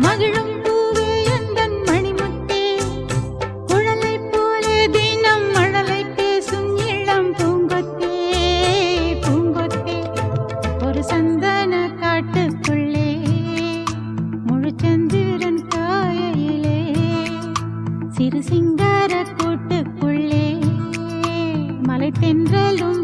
மகிழும் பூவே எந்தன் மணிமுத்தே குழலை போலே தினம் மழலை பேசும் இளம் பூங்கொத்தே பூங்கொத்தே ஒரு சந்தன காட்டுக்குள்ளே முழுச்சந்திரன் காயிலே சிறு சிங்கார கூட்டுக்குள்ளே மலை தென்றலும்